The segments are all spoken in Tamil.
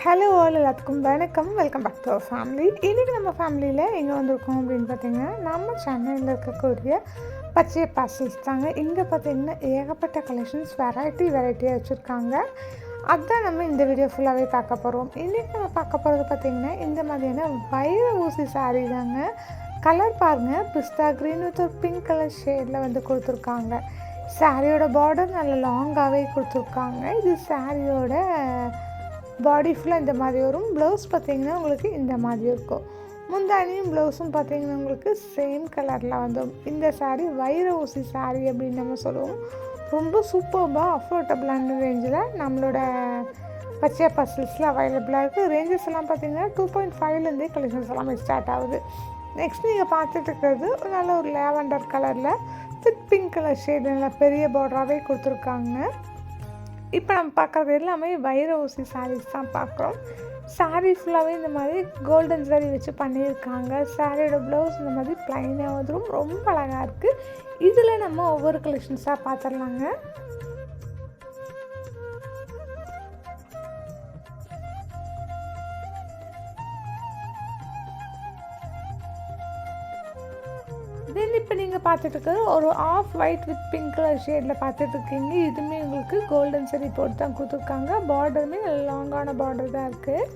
ஹலோ ஆல் எல்லாத்துக்கும் வணக்கம். Welcome back to our family. இன்றைக்கி நம்ம ஃபேமிலியில் எங்கே வந்திருக்கோம் அப்படின்னு பார்த்தீங்கன்னா, நம்ம சென்னையில் இருக்கக்கூடிய பச்சை பாசில்ஸ் தாங்க. இங்கே பார்த்தீங்கன்னா ஏகப்பட்ட கலெக்ஷன்ஸ் வெரைட்டியாக வச்சுருக்காங்க. அதுதான் நம்ம இந்த வீடியோ ஃபுல்லாகவே பார்க்க போகிறோம். இன்றைக்கி நம்ம பார்க்க போகிறது பார்த்திங்கன்னா இந்த மாதிரியான வைர ஊசி சாரீ தாங்க. கலர் பாருங்கள், பிஸ்தா க்ரீன் வித் ஒரு பிங்க் கலர் ஷேடில் வந்து கொடுத்துருக்காங்க. சாரியோட பார்டர் நல்ல லாங்காகவே கொடுத்துருக்காங்க. இது சாரியோட பாடி ஃபுல்லாக இந்த மாதிரி வரும். ப்ளவுஸ் பார்த்திங்கன்னா உங்களுக்கு இந்த மாதிரி இருக்கும். முந்தானியும் ப்ளவுஸும் பார்த்திங்கன்னா உங்களுக்கு சேம் கலரில் வந்துடும். இந்த சாரீ வைர ஊசி சாரீ அப்படின்னு நம்ம சொல்லுவோம். ரொம்ப சூப்பர்பாக அஃபோர்டபுளான ரேஞ்சில் நம்மளோட பச்சை பசில்ஸில் அவைலபிளாக இருக்குது. ரேஞ்சஸ் எல்லாம் பார்த்திங்கன்னா 2.5லேருந்தே கலெக்ஷன்ஸ் எல்லாமே ஸ்டார்ட் ஆகுது. நெக்ஸ்ட் நீங்கள் பார்த்துட்டு இருக்கிறது நல்ல ஒரு லேவண்டர் கலரில் வித் பிங்க் கலர் ஷேடு நல்லா பெரிய பார்டராகவே கொடுத்துருக்காங்க. இப்போ நம்ம பார்க்குறது எல்லாமே வைர ஊசி சாரீஸ் தான் பார்க்குறோம். சாரீ ஃபுல்லாகவே இந்த மாதிரி கோல்டன் சாரீ வச்சு பண்ணியிருக்காங்க. சாரியோட ப்ளவுஸ் இந்த மாதிரி ப்ளைனாக வந்துடும். ரொம்ப அழகாக இருக்குது. இதில் நம்ம ஒவ்வொரு கலெக்ஷன்ஸாக பார்த்துடலாங்க. தென் இப்போ நீங்கள் பார்த்துட்டு இருக்கிறது ஒரு off white with pink colour ஷேடில் பார்த்துட்ருக்கீங்க. இதுவுமே உங்களுக்கு கோல்டன் சரி போட்டு தான் கொடுத்துருக்காங்க. பார்டருமே லாங்கான பார்டர் தான் இருக்குது.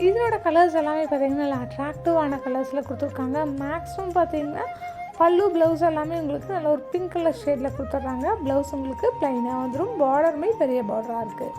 இதோட கலர்ஸ் எல்லாமே பார்த்திங்கன்னா நல்லா அட்ராக்டிவான கலர்ஸில் கொடுத்துருக்காங்க. மேக்ஸிமம் பார்த்திங்கன்னா பல்லு ப்ளவுஸ் எல்லாமே உங்களுக்கு நல்ல ஒரு பிங்க் கலர் ஷேடில் கொடுத்துட்றாங்க. ப்ளவுஸ் உங்களுக்கு ப்ளைனாக வந்துடும். பார்டருமே பெரிய பார்டராக இருக்குது.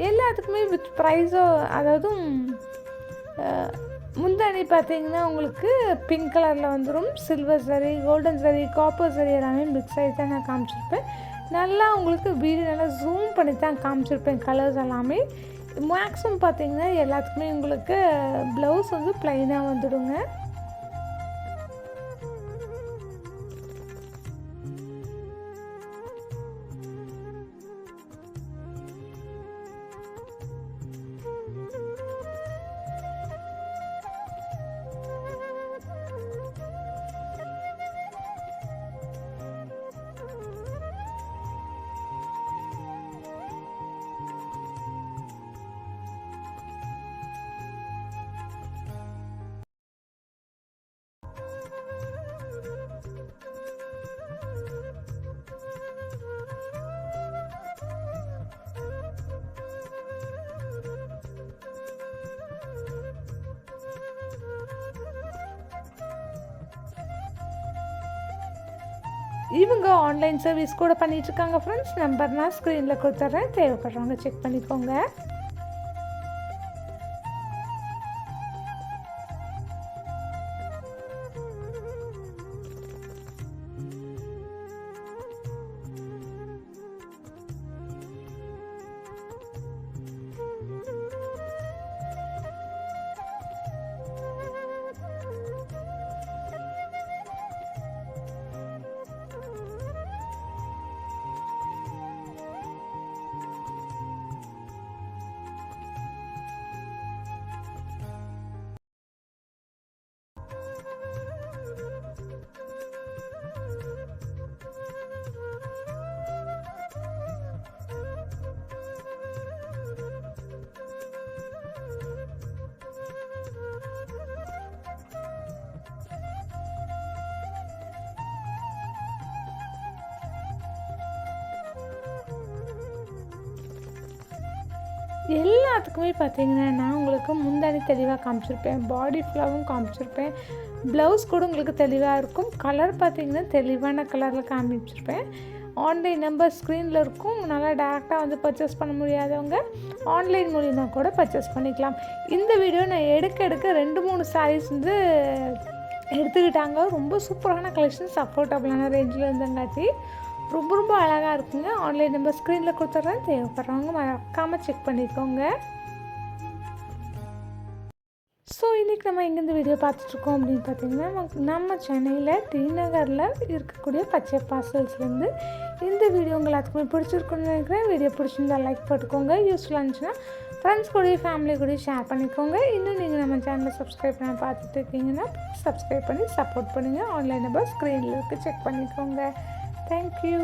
எல்லாத்துக்குமே வித் ப்ரைஸோ, அதாவது முந்தானி பார்த்திங்கன்னா உங்களுக்கு பிங்க் கலரில் வந்துடும். சில்வர் சரி, கோல்டன் சரி, காப்பர் சரி எல்லாமே மிக்ஸ் ஆகி தான் நான் காமிச்சிருப்பேன். நல்லா உங்களுக்கு வீடியோ நல்லா ஜூம் பண்ணி தான் காமிச்சிருப்பேன் கலர்ஸ் எல்லாமே. மேக்ஸிமம் பார்த்திங்கன்னா எல்லாத்துக்குமே உங்களுக்கு ப்ளவுஸ் வந்து ப்ளைனாக வந்துடுங்க. இவங்க ஆன்லைன் சர்வீஸ் கூட பண்ணிகிட்ருக்காங்க ஃப்ரெண்ட்ஸ். நம்பர் நான் ஸ்க்ரீனில் கொடுத்துட்றேன், தேவைப்படுறவங்க செக் பண்ணிக்கோங்க. எல்லாத்துக்குமே பார்த்திங்கன்னா நான் உங்களுக்கு முந்தானி தெளிவாக காமிச்சிருப்பேன், பாடி ஃபுல்லாகவும் காமிச்சிருப்பேன், ப்ளவுஸ் கூட உங்களுக்கு தெளிவாக இருக்கும். கலர் பார்த்திங்கன்னா தெளிவான கலரில் காமிச்சிருப்பேன். ஆன்லைன் நம்பர் ஸ்க்ரீனில் இருக்கும். நல்லா டேரெக்டாக வந்து பர்ச்சேஸ் பண்ண முடியாதவங்க ஆன்லைன் மூலிமா கூட பர்ச்சேஸ் பண்ணிக்கலாம். இந்த வீடியோ நான் எடுக்க 2-3 சாரீஸ் வந்து எடுத்துக்கிட்டாங்க. ரொம்ப சூப்பரான கலெக்ஷன்ஸ், அஃபோர்டபுளான ரேஞ்சில் இருந்தங்காட்டி ரொம்ப ரொம்ப அழகாக இருக்குங்க. ஆன்லைன் நம்பர் ஸ்க்ரீனில் கொடுத்துட்றேன், தேவைப்படுறவங்க மறக்காமல் செக் பண்ணிக்கோங்க. ஸோ இன்றைக்கி நம்ம எங்கேருந்து வீடியோ பார்த்துட்ருக்கோம் அப்படின்னு பார்த்தீங்கன்னா, நம்ம சென்னையில் டி நகரில் இருக்கக்கூடிய பச்சை பார்சல்ஸ்லேருந்து இந்த வீடியோ உங்கள் எல்லாத்துக்குமே பிடிச்சிருக்குன்னு நினைக்கிறேன். வீடியோ பிடிச்சிருந்தா லைக் போட்டுக்கோங்க. யூஸ்ஃபுல்லாக இருந்துச்சுன்னா ஃப்ரெண்ட்ஸ் கூடயும் ஃபேமிலி கூடயும் ஷேர் பண்ணிக்கோங்க. இன்னும் நீங்கள் நம்ம சேனலை சப்ஸ்கிரைப் பண்ண பார்த்துட்டு இருக்கீங்கன்னா சப்ஸ்கிரைப் பண்ணி சப்போர்ட் பண்ணுங்கள். ஆன்லைன் நம்பர் ஸ்க்ரீனில் இருக்குது, செக் பண்ணிக்கோங்க. Thank you.